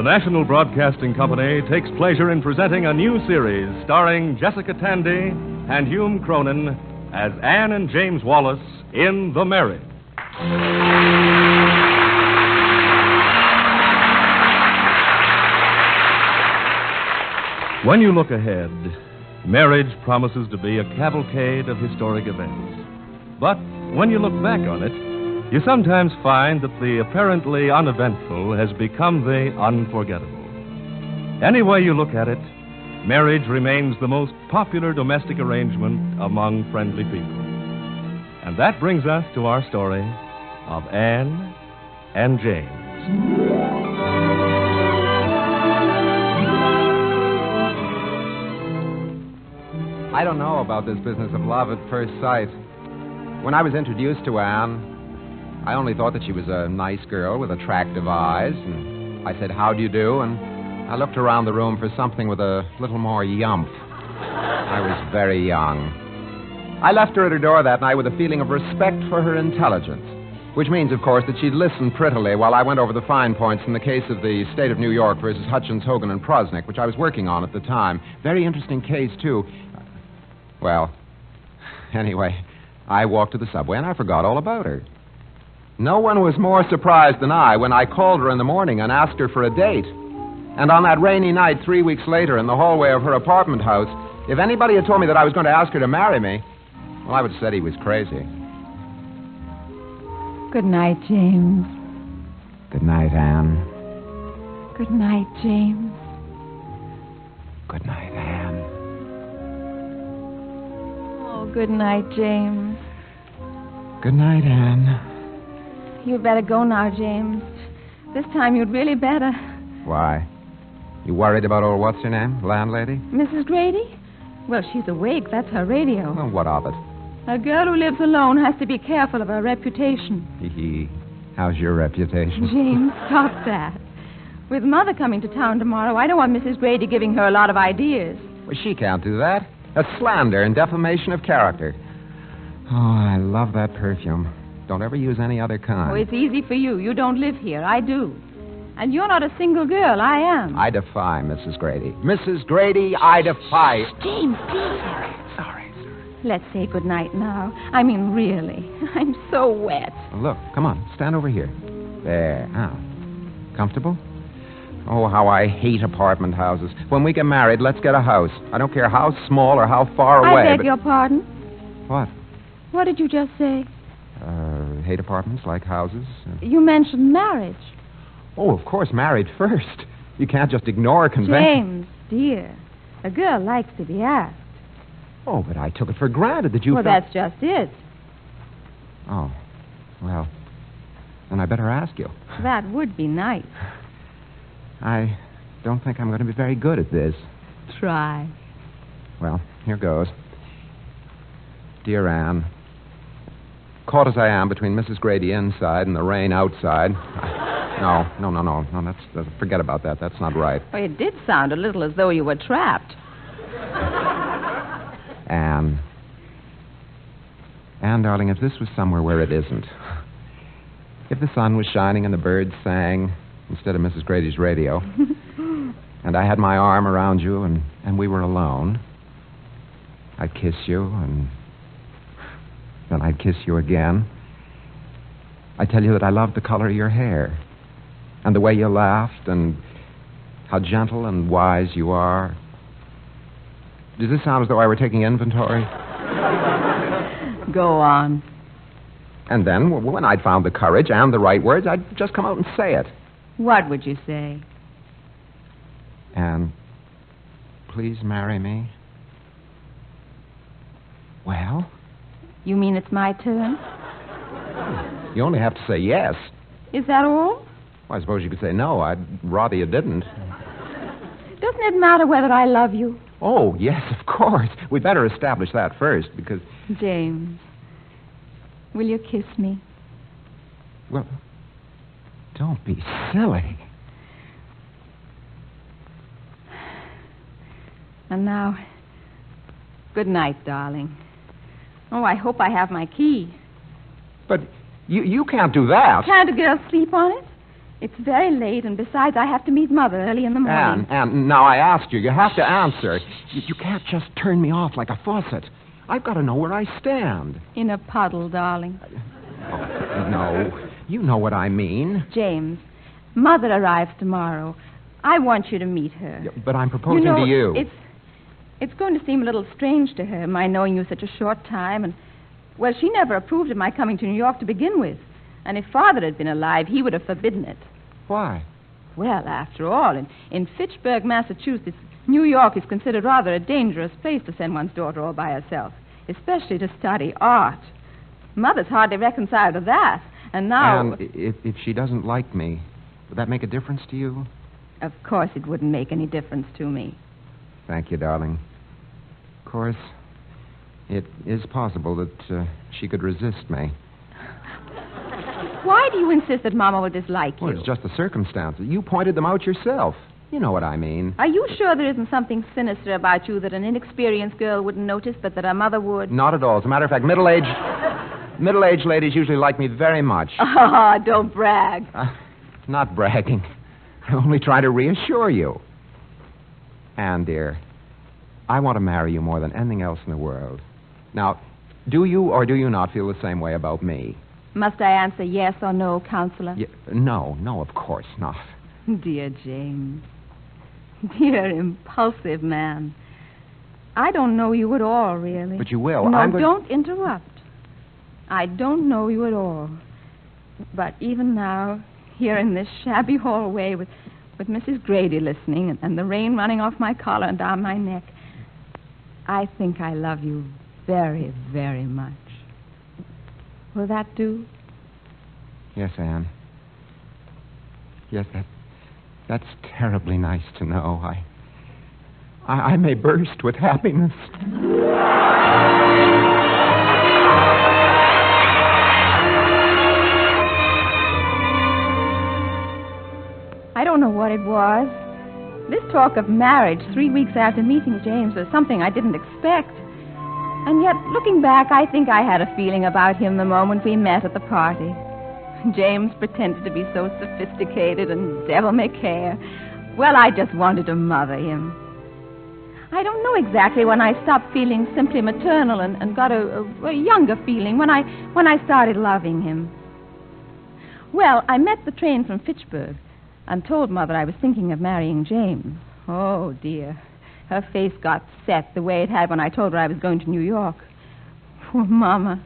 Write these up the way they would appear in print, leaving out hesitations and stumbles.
National Broadcasting Company takes pleasure in presenting a new series starring Jessica Tandy and Hume Cronin as Anne and James Wallace in The Marriage. When you look ahead, marriage promises to be a cavalcade of historic events. But when you look back on it, you sometimes find that the apparently uneventful has become the unforgettable. Any way you look at it, marriage remains the most popular domestic arrangement among friendly people. And that brings us to our story of Anne and James. I don't know about this business of love at first sight. When I was introduced to Anne, I only thought that she was a nice girl with attractive eyes, and I said, "How do you do?" And I looked around the room for something with a little more yumph. I was very young. I left her at her door that night with a feeling of respect for her intelligence, which means, of course, that she'd listened prettily while I went over the fine points in the case of the State of New York versus Hutchins, Hogan, and Prosnick, which I was working on at the time. Very interesting case, too. Well, anyway, I walked to the subway and I forgot all about her. No one was more surprised than I when I called her in the morning and asked her for a date. And on that rainy night 3 weeks later in the hallway of her apartment house, if anybody had told me that I was going to ask her to marry me, well, I would have said he was crazy. Good night, James. Good night, Anne. Good night, James. Good night, Anne. Oh, good night, James. Good night, Anne. You'd better go now, James. This time you'd really better. Why? You worried about old what's-her-name, landlady? Mrs. Grady? Well, she's awake. That's her radio. Well, what of it? A girl who lives alone has to be careful of her reputation. Hee. How's your reputation? James, stop that. With Mother coming to town tomorrow, I don't want Mrs. Grady giving her a lot of ideas. Well, she can't do that. That's slander and defamation of character. Oh, I love that perfume. Don't ever use any other kind. Oh, it's easy for you. You don't live here. I do. And you're not a single girl. I am. I defy Mrs. Grady. Mrs. Grady, I defy... James, please. Sorry. Let's say goodnight now. I mean, really. I'm so wet. Look, come on. Stand over here. There. Now. Comfortable? Oh, how I hate apartment houses. When we get married, let's get a house. I don't care how small or how far away. I beg your pardon? What? What did you just say? Hate apartments like houses? You mentioned marriage. Oh, of course, married first. You can't just ignore convention. James, dear, a girl likes to be asked. Oh, but I took it for granted that you Well, felt... that's just it. Oh, well, then I better ask you. That would be nice. I don't think I'm going to be very good at this. Try. Well, here goes. Dear Anne, caught as I am between Mrs. Grady inside and the rain outside. No, forget about that. That's not right. Well, it did sound a little as though you were trapped. Anne, darling, if this was somewhere where it isn't, if the sun was shining and the birds sang instead of Mrs. Grady's radio, and I had my arm around you and we were alone, I'd kiss you and then I'd kiss you again. I'd tell you that I loved the color of your hair and the way you laughed and how gentle and wise you are. Does this sound as though I were taking inventory? Go on. And then, when I'd found the courage and the right words, I'd just come out and say it. What would you say? Anne, please marry me. Well? You mean it's my turn? You only have to say yes. Is that all? Well, I suppose you could say no. I'd rather you didn't. Doesn't it matter whether I love you? Oh, yes, of course. We'd better establish that first, because... James, will you kiss me? Well, don't be silly. And now, good night, darling. Oh, I hope I have my key. But you can't do that. Can't a girl sleep on it? It's very late, and besides, I have to meet Mother early in the morning. Anne, now I asked you. You have to answer. You can't just turn me off like a faucet. I've got to know where I stand. In a puddle, darling. Oh, no. You know what I mean. James, Mother arrives tomorrow. I want you to meet her. Yeah, but I'm proposing to you. It's going to seem a little strange to her, my knowing you such a short time, and, well, she never approved of my coming to New York to begin with. And if Father had been alive, he would have forbidden it. Why? Well, after all, in Fitchburg, Massachusetts, New York is considered rather a dangerous place to send one's daughter all by herself, especially to study art. Mother's hardly reconciled to that, and now... And if she doesn't like me, would that make a difference to you? Of course it wouldn't make any difference to me. Thank you, darling. Of course, it is possible that she could resist me. Why do you insist that Mama will dislike you? Well, it's just the circumstances. You pointed them out yourself. You know what I mean. Are you sure there isn't something sinister about you that an inexperienced girl wouldn't notice, but that her mother would? Not at all. As a matter of fact, middle-aged ladies usually like me very much. Ah, don't brag. Not bragging. I only try to reassure you. Anne, dear, I want to marry you more than anything else in the world. Now, do you or do you not feel the same way about me? Must I answer yes or no, Counselor? No, of course not. Dear James. Dear impulsive man. I don't know you at all, really. But you will. No, don't interrupt. I don't know you at all. But even now, here in this shabby hallway with Mrs. Grady listening and the rain running off my collar and down my neck, I think I love you very, very much. Will that do? Yes, Anne. Yes, that's terribly nice to know. I may burst with happiness. I don't know what it was. This talk of marriage 3 weeks after meeting James was something I didn't expect. And yet, looking back, I think I had a feeling about him the moment we met at the party. James pretended to be so sophisticated and devil-may-care. Well, I just wanted to mother him. I don't know exactly when I stopped feeling simply maternal and got a younger feeling, when I started loving him. Well, I met the train from Fitchburg and told Mother I was thinking of marrying James. Oh, dear. Her face got set the way it had when I told her I was going to New York. Poor Mama.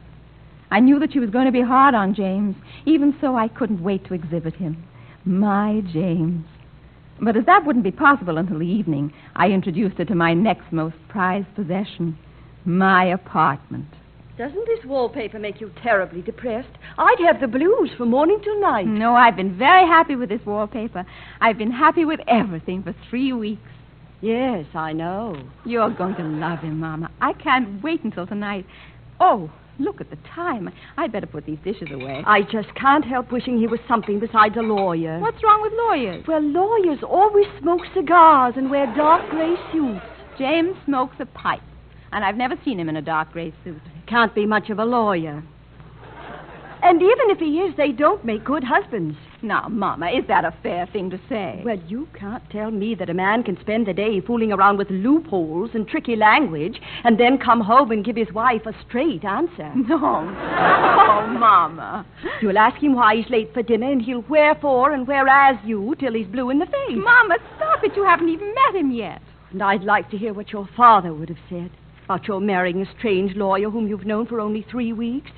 I knew that she was going to be hard on James. Even so, I couldn't wait to exhibit him. My James. But as that wouldn't be possible until the evening, I introduced her to my next most prized possession, my apartment. Doesn't this wallpaper make you terribly depressed? I'd have the blues from morning till night. No, I've been very happy with this wallpaper. I've been happy with everything for 3 weeks. Yes, I know. You're going to love him, Mama. I can't wait until tonight. Oh, look at the time. I'd better put these dishes away. I just can't help wishing he was something besides a lawyer. What's wrong with lawyers? Well, lawyers always smoke cigars and wear dark gray suits. James smokes a pipe, and I've never seen him in a dark gray suit. Can't be much of a lawyer. And even if he is, they don't make good husbands. Now, Mama, is that a fair thing to say? Well, you can't tell me that a man can spend the day fooling around with loopholes and tricky language and then come home and give his wife a straight answer. No. Oh, Mama. You'll ask him why he's late for dinner, and he'll wherefore and whereas you till he's blue in the face. Mama, stop it. You haven't even met him yet. And I'd like to hear what your father would have said about your marrying a strange lawyer whom you've known for only 3 weeks,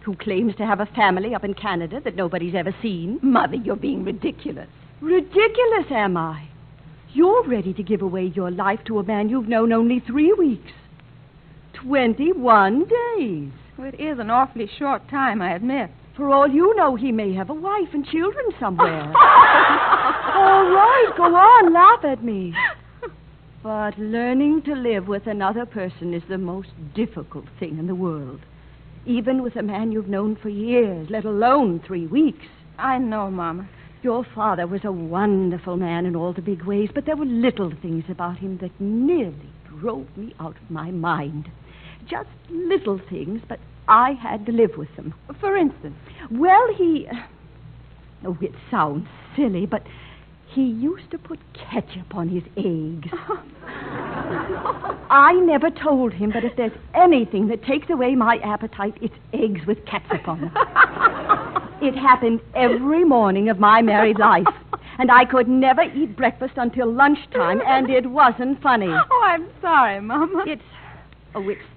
who claims to have a family up in Canada that nobody's ever seen. Mother, you're being ridiculous. Ridiculous, am I? You're ready to give away your life to a man you've known only 3 weeks. 21 days. Well, it is an awfully short time, I admit. For all you know, he may have a wife and children somewhere. All right, go on, laugh at me. But learning to live with another person is the most difficult thing in the world. Even with a man you've known for years, let alone 3 weeks. I know, Mama. Your father was a wonderful man in all the big ways, but there were little things about him that nearly drove me out of my mind. Just little things, but I had to live with them. For instance? Well, Oh, it sounds silly, but he used to put ketchup on his eggs. I never told him, but if there's anything that takes away my appetite, it's eggs with ketchup on them. It happened every morning of my married life. And I could never eat breakfast until lunchtime, and it wasn't funny. Oh, I'm sorry, Mama. It's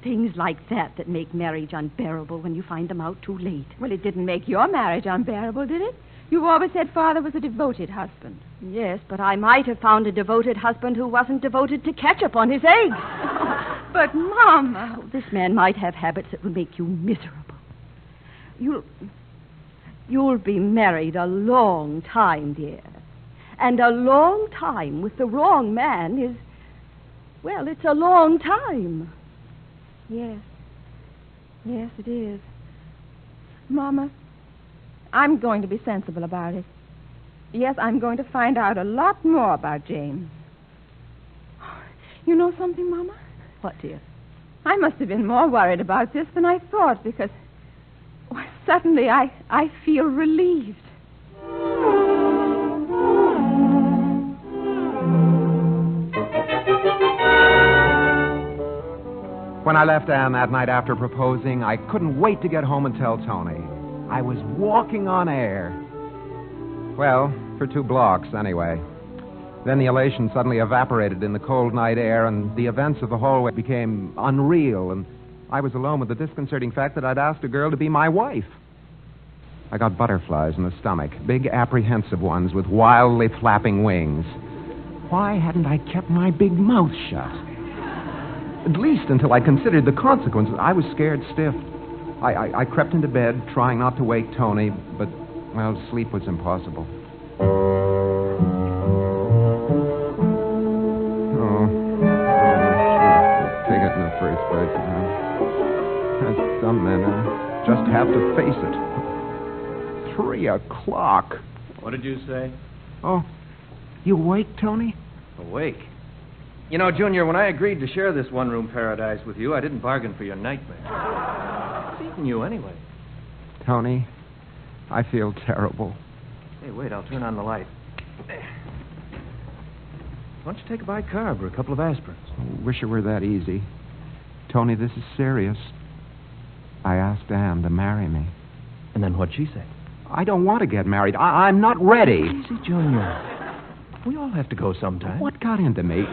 things like that make marriage unbearable when you find them out too late. Well, it didn't make your marriage unbearable, did it? You always said Father was a devoted husband. Yes, but I might have found a devoted husband who wasn't devoted to ketchup on his eggs. But, Mama... Oh, this man might have habits that would make you miserable. You'll be married a long time, dear. And a long time with the wrong man is... Well, it's a long time. Yes. Yes, it is. Mama, I'm going to be sensible about it. Yes, I'm going to find out a lot more about James. You know something, Mama? What, dear? I must have been more worried about this than I thought, because suddenly I feel relieved. When I left Anne that night after proposing, I couldn't wait to get home and tell Tony. I was walking on air. Well, for 2 blocks, anyway. Then the elation suddenly evaporated in the cold night air, and the events of the hallway became unreal, and I was alone with the disconcerting fact that I'd asked a girl to be my wife. I got butterflies in the stomach, big apprehensive ones with wildly flapping wings. Why hadn't I kept my big mouth shut? At least until I considered the consequences. I was scared stiff. I crept into bed, trying not to wake Tony, but, well, sleep was impossible. Oh, take it in the first place. As some men just have to face it. 3 o'clock. What did you say? Oh, you awake, Tony? Awake. You know, Junior, when I agreed to share this one-room paradise with you, I didn't bargain for your nightmare. It's eating you anyway. Tony, I feel terrible. Hey, wait, I'll turn on the light. Why don't you take a bicarb or a couple of aspirins? I wish it were that easy. Tony, this is serious. I asked Anne to marry me. And then what'd she say? I don't want to get married. I'm not ready. Easy, Junior. We all have to go sometime. What got into me?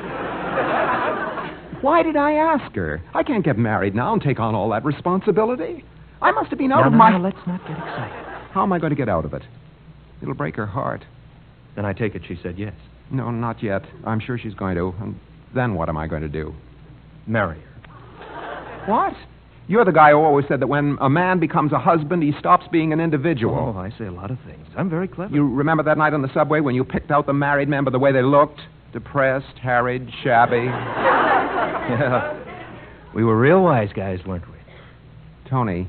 Why did I ask her? I can't get married now and take on all that responsibility. I must have been out of my... Now, let's not get excited. How am I going to get out of it? It'll break her heart. Then I take it she said yes. No, not yet. I'm sure she's going to. And then what am I going to do? Marry her. What? You're the guy who always said that when a man becomes a husband, he stops being an individual. Oh, I say a lot of things. I'm very clever. You remember that night on the subway when you picked out the married men by the way they looked? Depressed, harried, shabby. Yeah. We were real wise guys, weren't we? Tony,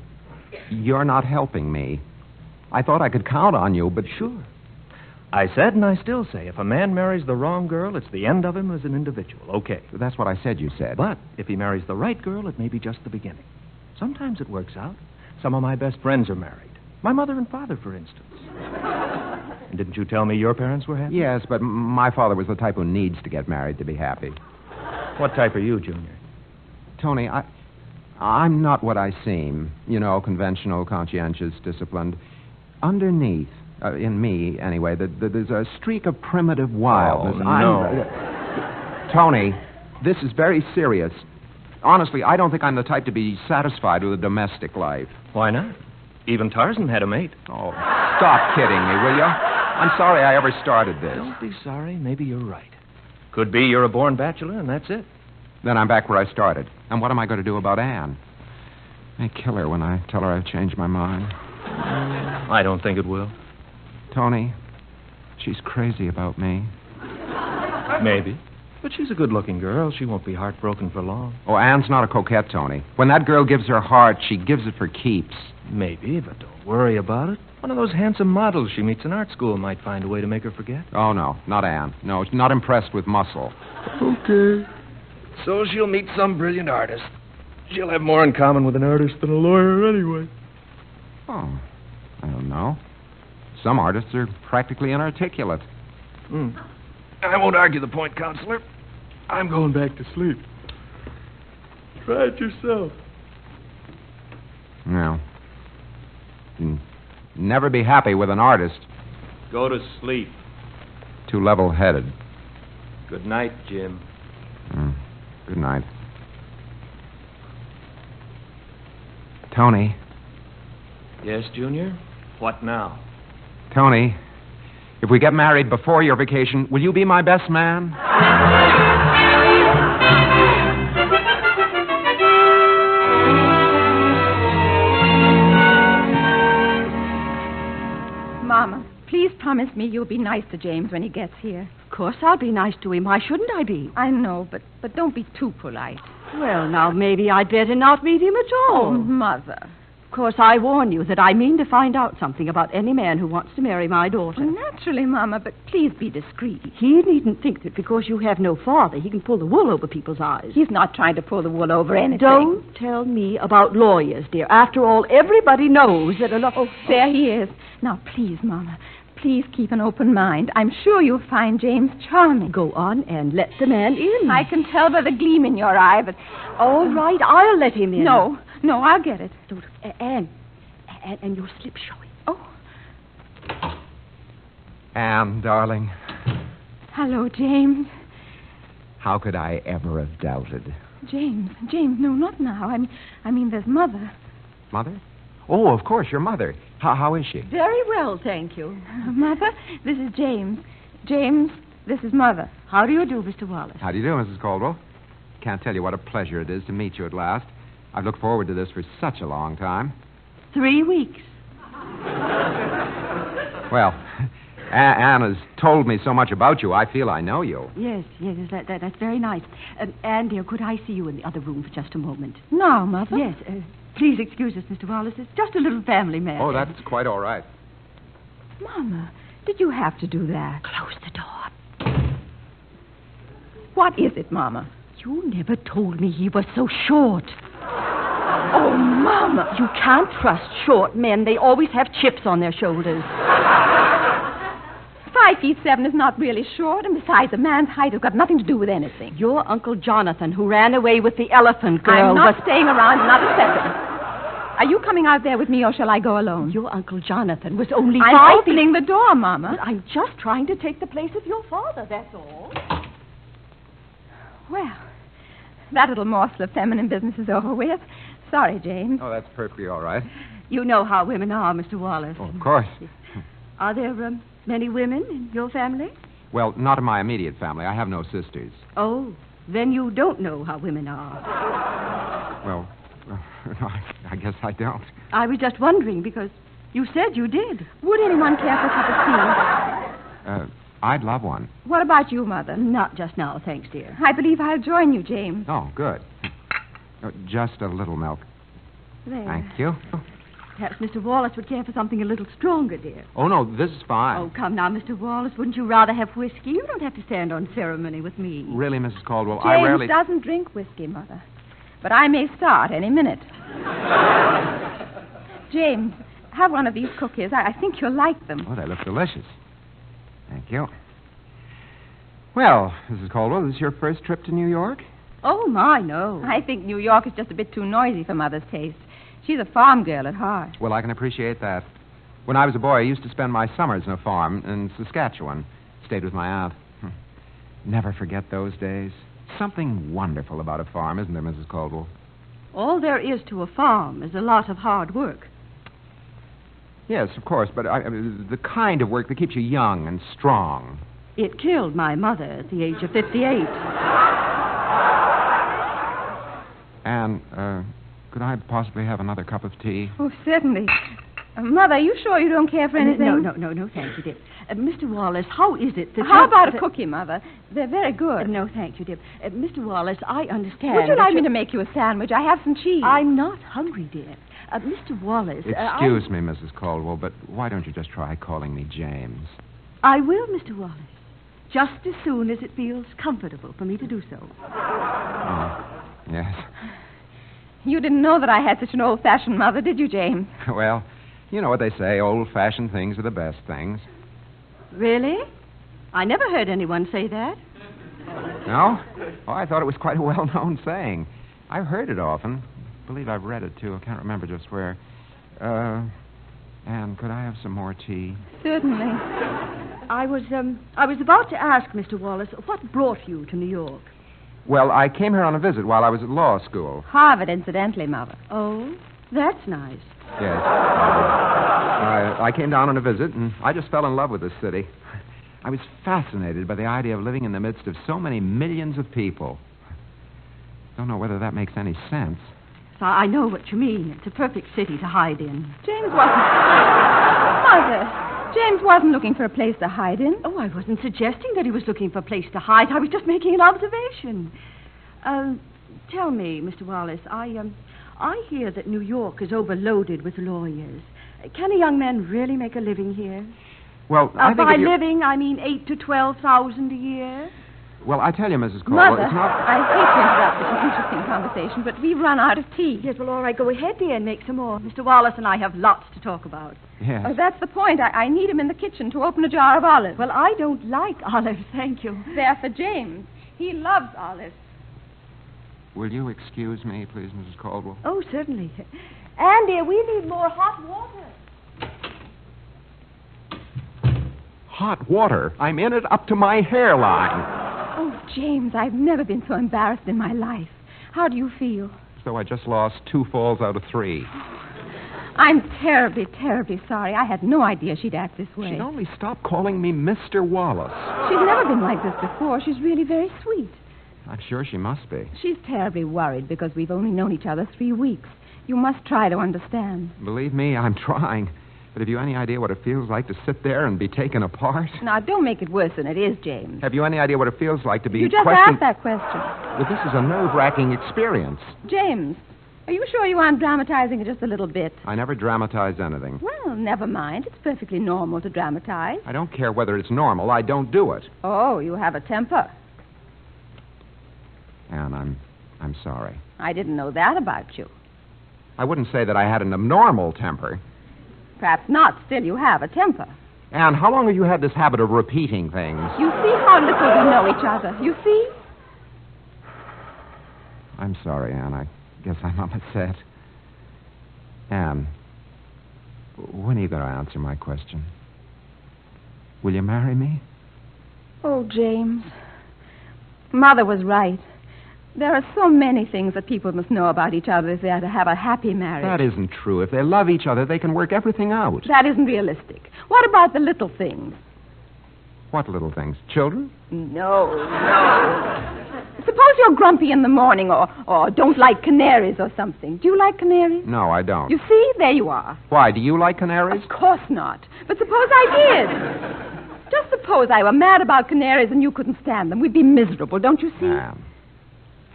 you're not helping me. I thought I could count on you, but... Sure. I said, and I still say, if a man marries the wrong girl, it's the end of him as an individual. Okay. That's what I said you said. But if he marries the right girl, it may be just the beginning. Sometimes it works out. Some of my best friends are married. My mother and father, for instance. And didn't you tell me your parents were happy? Yes, but my father was the type who needs to get married to be happy. What type are you, Junior? Tony, I'm not what I seem. You know, conventional, conscientious, disciplined. Underneath, in me, anyway, there's a streak of primitive wildness. Oh, no. Tony, this is very serious. Honestly, I don't think I'm the type to be satisfied with a domestic life. Why not? Even Tarzan had a mate. Oh, stop kidding me, will you? I'm sorry I ever started this. Don't be sorry. Maybe you're right. Could be you're a born bachelor, and that's it. Then I'm back where I started. And what am I going to do about Anne? I kill her when I tell her I've changed my mind. I don't think it will. Tony, she's crazy about me. Maybe. But she's a good-looking girl. She won't be heartbroken for long. Oh, Anne's not a coquette, Tony. When that girl gives her heart, she gives it for keeps. Maybe, but don't worry about it. One of those handsome models she meets in art school might find a way to make her forget. Oh, no, not Anne. No, she's not impressed with muscle. Okay. So she'll meet some brilliant artist. She'll have more in common with an artist than a lawyer anyway. Oh, I don't know. Some artists are practically inarticulate. I won't argue the point, Counselor. I'm going back to sleep. Try it yourself. No. Never be happy with an artist. Go to sleep. Too level-headed. Good night, Jim. Good night. Tony. Yes, Junior? What now? Tony, if we get married before your vacation, will you be my best man? Mama, please promise me you'll be nice to James when he gets here. Of course I'll be nice to him. Why shouldn't I be? I know, but don't be too polite. Well, now, maybe I'd better not meet him at all. Oh, Mother. Of course, I warn you that I mean to find out something about any man who wants to marry my daughter. Naturally, Mama, but please be discreet. He needn't think that because you have no father, he can pull the wool over people's eyes. He's not trying to pull the wool over anything. Don't tell me about lawyers, dear. After all, everybody knows that a Oh, there he is. Now, please, Mama, please keep an open mind. I'm sure you'll find James charming. Go on and let the man in. I can tell by the gleam in your eye, but... All right, I'll let him in. No, I'll get it. And your slip showing. Oh. Anne, darling. Hello, James. How could I ever have doubted? James, no, not now. I mean, there's Mother. Mother? Oh, of course, your mother. How is she? Very well, thank you. Mother, this is James. James, this is Mother. How do you do, Mr. Wallace? How do you do, Mrs. Caldwell? Can't tell you what a pleasure it is to meet you at last. I've looked forward to this for such a long time. 3 weeks. Well, Anne has told me so much about you, I feel I know you. Yes, that's very nice. Anne, dear, could I see you in the other room for just a moment? Now, Mother? Yes, please excuse us, Mr. Wallace. It's just a little family matter. Oh, that's quite all right. Mama, did you have to do that? Close the door. What is it, Mama? You never told me he was so short. Oh, Mama. You can't trust short men. They always have chips on their shoulders. 5'7" is not really short, and besides, a man's height has got nothing to do with anything. Your Uncle Jonathan, who ran away with the elephant girl, I'm not staying around another second. Are you coming out there with me, or shall I go alone? Your Uncle Jonathan was only I'm opening the door, Mama. But I'm just trying to take the place of your father, that's all. Well, that little morsel of feminine business is over with. Sorry, James. Oh, that's perfectly all right. You know how women are, Mr. Wallace. Oh, of course. Are there many women in your family? Well, not in my immediate family. I have no sisters. Oh, then you don't know how women are. Well, I guess I don't. I was just wondering because you said you did. Would anyone care for a cup of tea? I'd love one. What about you, Mother? Not just now, thanks, dear. I believe I'll join you, James. Oh, good. Just a little milk. There. Thank you. Perhaps Mr. Wallace would care for something a little stronger, dear. Oh, no, this is fine. Oh, come now, Mr. Wallace. Wouldn't you rather have whiskey? You don't have to stand on ceremony with me. Really, Mrs. Caldwell, James I rarely... doesn't drink whiskey, Mother. But I may start any minute. James, have one of these cookies. I think you'll like them. Oh, they look delicious. Thank you. Well, Mrs. Caldwell, this is your first trip to New York? Oh, my, no. I think New York is just a bit too noisy for Mother's taste. She's a farm girl at heart. Well, I can appreciate that. When I was a boy, I used to spend my summers in a farm in Saskatchewan. Stayed with my aunt. Never forget those days. Something wonderful about a farm, isn't there, Mrs. Caldwell? All there is to a farm is a lot of hard work. Yes, of course, but the kind of work that keeps you young and strong. It killed my mother at the age of 58. Anne, could I possibly have another cup of tea? Oh, certainly. Mother, are you sure you don't care for anything? No, thank you, dear. Mr. Wallace, how is it that... How about a cookie, Mother? They're very good. No, thank you, dear. Mr. Wallace, I understand... Would you like me to make you a sandwich? I have some cheese. I'm not hungry, dear. Mr. Wallace... Excuse me, Mrs. Caldwell, but why don't you just try calling me James? I will, Mr. Wallace. Just as soon as it feels comfortable for me to do so. Oh, yes. You didn't know that I had such an old-fashioned mother, did you, James? Well, You know what they say, old-fashioned things are the best things. Really? I never heard anyone say that. No? Oh, I thought it was quite a well-known saying. I've heard it often. I believe I've read it, too. I can't remember just where. Anne, could I have some more tea? Certainly. I was about to ask, Mr. Wallace, what brought you to New York? Well, I came here on a visit while I was at law school. Harvard, incidentally, Mother. Oh, that's nice. Yes. I came down on a visit, and I just fell in love with this city. I was fascinated by the idea of living in the midst of so many millions of people. Don't know whether that makes any sense. So I know what you mean. It's a perfect city to hide in. James wasn't... Mother, James wasn't looking for a place to hide in. Oh, I wasn't suggesting that he was looking for a place to hide. I was just making an observation. Tell me, Mr. Wallace, I hear that New York is overloaded with lawyers. Can a young man really make a living here? Well, I think by if you... living, I mean 8,000 to 12,000 a year. Well, I tell you, Mrs. Caldwell, Mother, it's not... I hate to interrupt this interesting conversation, but we've run out of tea. Yes, well, all right, go ahead, dear, and make some more. Mr. Wallace and I have lots to talk about. Yes. Oh, that's the point. I need him in the kitchen to open a jar of olives. Well, I don't like olives, thank you. They're for James. He loves olives. Will you excuse me, please, Mrs. Caldwell? Oh, certainly. Andy, we need more hot water. Hot water? I'm in it up to my hairline. Oh, James, I've never been so embarrassed in my life. How do you feel? So I just lost 2 falls out of 3. I'm terribly, terribly sorry. I had no idea she'd act this way. She'd only stop calling me Mr. Wallace. She's never been like this before. She's really very sweet. I'm sure she must be. She's terribly worried because we've only known each other 3 weeks. You must try to understand. Believe me, I'm trying. But have you any idea what it feels like to sit there and be taken apart? Now, don't make it worse than it is, James. Have you any idea what it feels like to be You just questioned? asked that question. But this is a nerve-wracking experience. James, are you sure you aren't dramatizing it just a little bit? I never dramatize anything. Well, never mind. It's perfectly normal to dramatize. I don't care whether it's normal. I don't do it. Oh, you have a temper. Anne, I'm sorry. I didn't know that about you. I wouldn't say that I had an abnormal temper. Perhaps not. Still, you have a temper. Anne, how long have you had this habit of repeating things? You see how little we know each other. You see? I'm sorry, Anne. I guess I'm upset. Anne, when are you going to answer my question? Will you marry me? Oh, James. Mother was right. There are so many things that people must know about each other if they are to have a happy marriage. That isn't true. If they love each other, they can work everything out. That isn't realistic. What about the little things? What little things? Children? No. Suppose you're grumpy in the morning or don't like canaries or something. Do you like canaries? No, I don't. You see? There you are. Why, do you like canaries? Of course not. But suppose I did. Just suppose I were mad about canaries and you couldn't stand them. We'd be miserable, don't you see?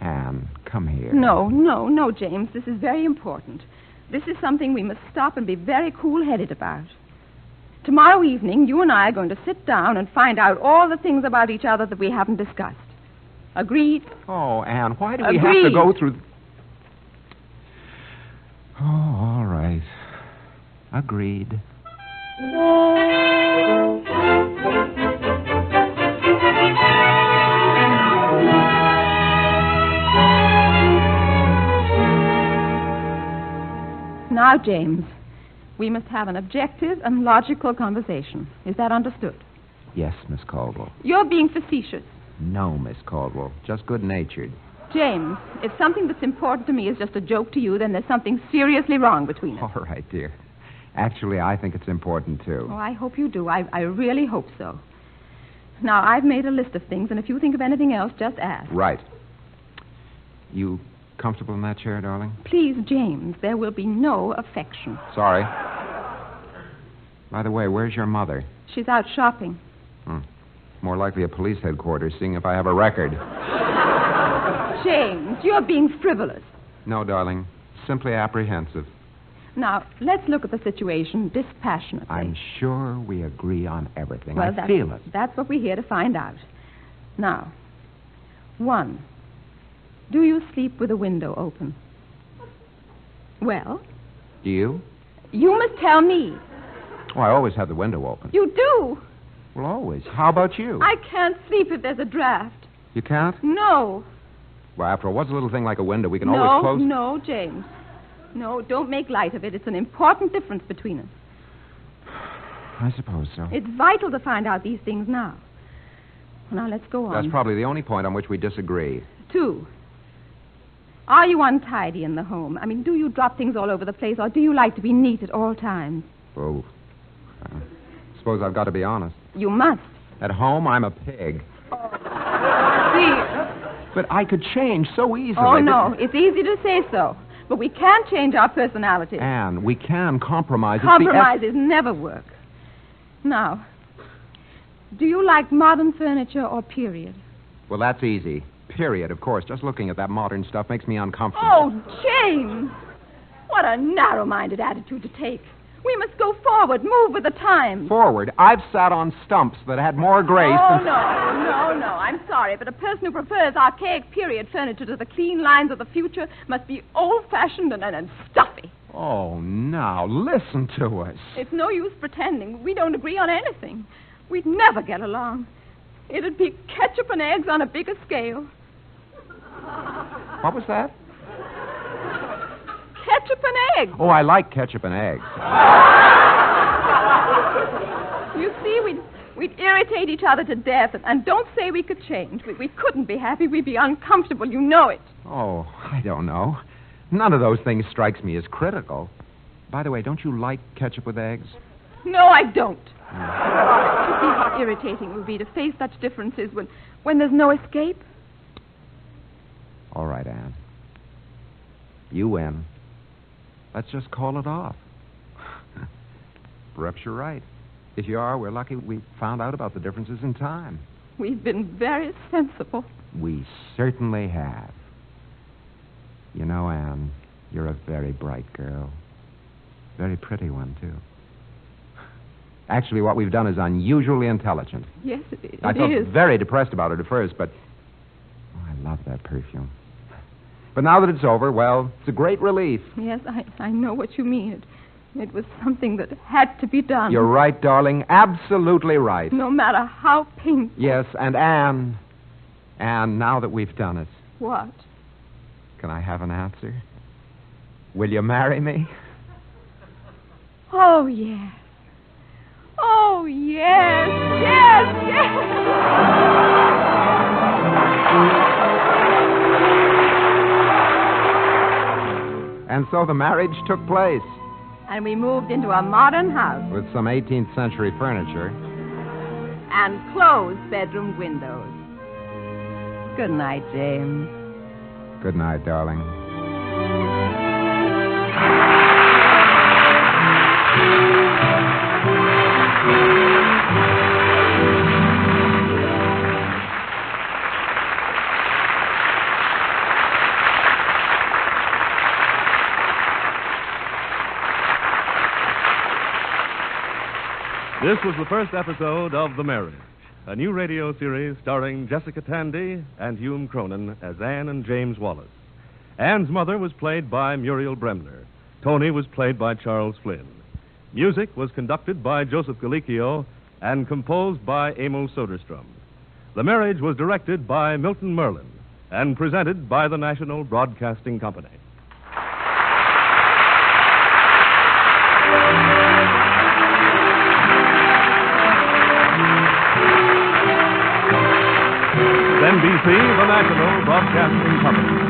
Anne, come here. No, James. This is very important. This is something we must stop and be very cool-headed about. Tomorrow evening, you and I are going to sit down and find out all the things about each other that we haven't discussed. Agreed? Oh, Anne, why do we have to go through... Oh, all right. Agreed. Now, James, we must have an objective and logical conversation. Is that understood? Yes, Miss Caldwell. You're being facetious. No, Miss Caldwell. Just good-natured. James, if something that's important to me is just a joke to you, then there's something seriously wrong between us. All right, dear. Actually, I think it's important, too. Oh, I hope you do. I really hope so. Now, I've made a list of things, and if you think of anything else, just ask. Right. You comfortable in that chair, darling? Please, James, there will be no affection. Sorry. By the way, where's your mother? She's out shopping. More likely a police headquarters, seeing if I have a record. James, you're being frivolous. No, darling. Simply apprehensive. Now, let's look at the situation dispassionately. I'm sure we agree on everything. Well, I feel it. That's what we're here to find out. Now, 1, do you sleep with a window open? Well? Do you? You must tell me. Oh, I always have the window open. You do. Well, always. How about you? I can't sleep if there's a draft. You can't? No. Well, after all, what's a little thing like a window? We can always close... No, James. No, don't make light of it. It's an important difference between us. I suppose so. It's vital to find out these things now. Well, now, let's go on. That's probably the only point on which we disagree. 2. Are you untidy in the home? I mean, do you drop things all over the place, or do you like to be neat at all times? Oh. Suppose I've got to be honest. You must. At home, I'm a pig. Dear. But I could change so easily. Oh, no. It's easy to say so. But we can't change our personality. Anne, we can compromise. Compromises never work. Now, do you like modern furniture or period? Well, that's easy. Period, of course. Just looking at that modern stuff makes me uncomfortable. Oh, James! What a narrow-minded attitude to take. We must go forward, move with the times. Forward? I've sat on stumps that had more grace than... No. I'm sorry, but a person who prefers archaic period furniture to the clean lines of the future must be old-fashioned and stuffy. Oh, now, listen to us. It's no use pretending. We don't agree on anything. We'd never get along. It'd be ketchup and eggs on a bigger scale. What was that? Ketchup and eggs. Oh, I like ketchup and eggs. You see, we'd irritate each other to death, and don't say we could change. We couldn't be happy. We'd be uncomfortable. You know it. Oh, I don't know. None of those things strikes me as critical. By the way, don't you like ketchup with eggs? No, I don't. You see how irritating it would be to face such differences when there's no escape? All right, Anne. You win. Let's just call it off. Perhaps you're right. If you are, we're lucky we found out about the differences in time. We've been very sensible. We certainly have. You know, Anne, you're a very bright girl. Very pretty one, too. Actually, what we've done is unusually intelligent. Yes, it is. I felt very depressed about it at first, but... Oh, I love that perfume. But now that it's over, well, it's a great relief. Yes, I know what you mean. It was something that had to be done. You're right, darling. Absolutely right. No matter how painful. Yes, and Anne, now that we've done it... What? Can I have an answer? Will you marry me? Oh, yes. Oh, yes, yes. And so the marriage took place. And we moved into a modern house. With some 18th century furniture. And closed bedroom windows. Good night, James. Good night, darling. This was the first episode of The Marriage, a new radio series starring Jessica Tandy and Hume Cronin as Anne and James Wallace. Anne's mother was played by Muriel Bremner. Tony was played by Charles Flynn. Music was conducted by Joseph Galicchio and composed by Emil Soderstrom. The Marriage was directed by Milton Merlin and presented by the National Broadcasting Company. NBC, the National Broadcasting Company.